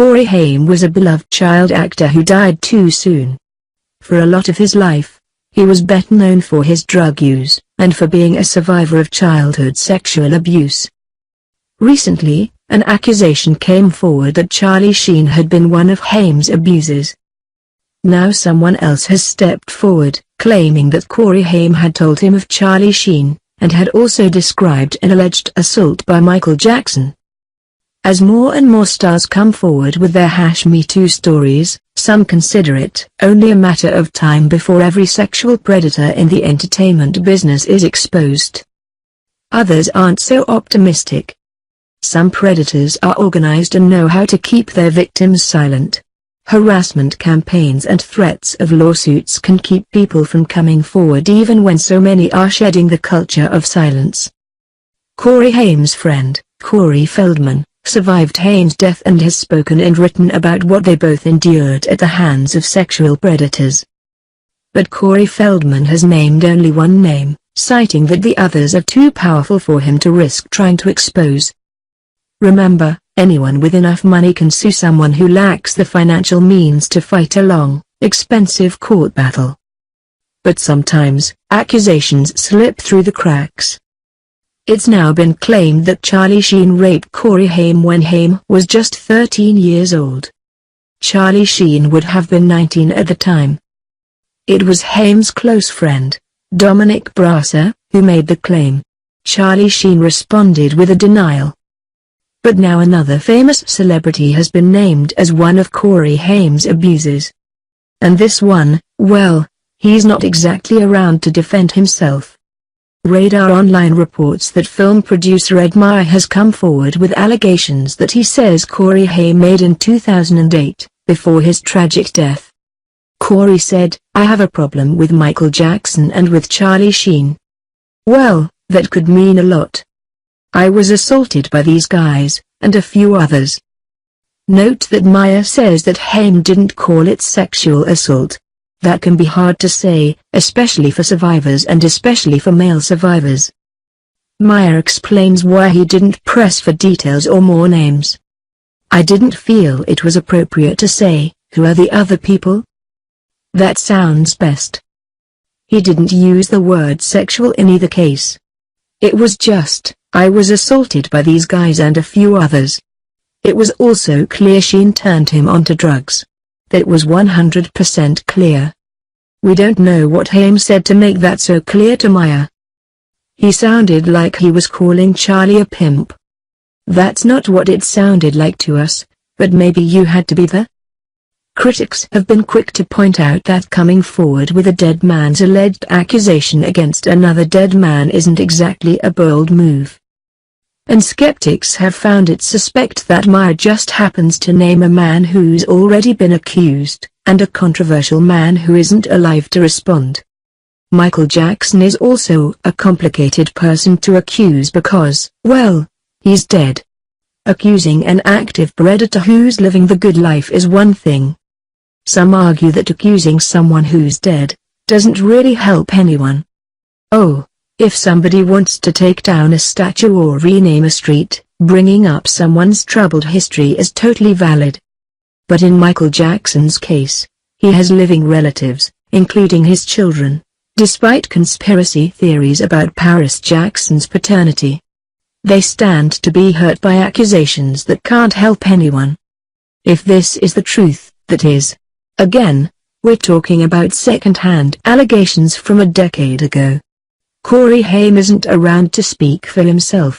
Corey Haim was a beloved child actor who died too soon. For a lot of his life, he was better known for his drug use, and for being a survivor of childhood sexual abuse. Recently, an accusation came forward that Charlie Sheen had been one of Haim's abusers. Now someone else has stepped forward, claiming that Corey Haim had told him of Charlie Sheen, and had also described an alleged assault by Michael Jackson. As more and more stars come forward with their #Me Too stories, some consider it only a matter of time before every sexual predator in the entertainment business is exposed. Others aren't so optimistic. Some predators are organized and know how to keep their victims silent. Harassment campaigns and threats of lawsuits can keep people from coming forward even when so many are shedding the culture of silence. Corey Haim's friend, Corey Feldman, survived Haim's death and has spoken and written about what they both endured at the hands of sexual predators. But Corey Feldman has named only one name, citing that the others are too powerful for him to risk trying to expose. Remember, anyone with enough money can sue someone who lacks the financial means to fight a long, expensive court battle. But sometimes, accusations slip through the cracks. It's now been claimed that Charlie Sheen raped Corey Haim when Haim was just 13 years old. Charlie Sheen would have been 19 at the time. It was Haim's close friend, Dominic Brasser, who made the claim. Charlie Sheen responded with a denial. But now another famous celebrity has been named as one of Corey Haim's abusers. And this one, well, he's not exactly around to defend himself. Radar Online reports that film producer Ed Meyer has come forward with allegations that he says Corey Haim made in 2008, before his tragic death. Corey said, "I have a problem with Michael Jackson and with Charlie Sheen." Well, that could mean a lot. "I was assaulted by these guys, and a few others." Note that Meyer says that Haim didn't call it sexual assault. That can be hard to say, especially for survivors and especially for male survivors. Meyer explains why he didn't press for details or more names. "I didn't feel it was appropriate to say, who are the other people? That sounds best." He didn't use the word sexual in either case. It was just, "I was assaulted by these guys and a few others." It was also clear Sheen turned him onto drugs. That was 100% clear. We don't know what Haim said to make that so clear to Meyer. He sounded like he was calling Charlie a pimp. That's not what it sounded like to us, but maybe you had to be there? Critics have been quick to point out that coming forward with a dead man's alleged accusation against another dead man isn't exactly a bold move. And skeptics have found it suspect that Meyer just happens to name a man who's already been accused, and a controversial man who isn't alive to respond. Michael Jackson is also a complicated person to accuse because, well, he's dead. Accusing an active predator who's living the good life is one thing. Some argue that accusing someone who's dead doesn't really help anyone. Oh, if somebody wants to take down a statue or rename a street, bringing up someone's troubled history is totally valid. But in Michael Jackson's case, he has living relatives, including his children, despite conspiracy theories about Paris Jackson's paternity. They stand to be hurt by accusations that can't help anyone. If this is the truth, that is. Again, we're talking about second-hand allegations from a decade ago. Corey Haim isn't around to speak for himself.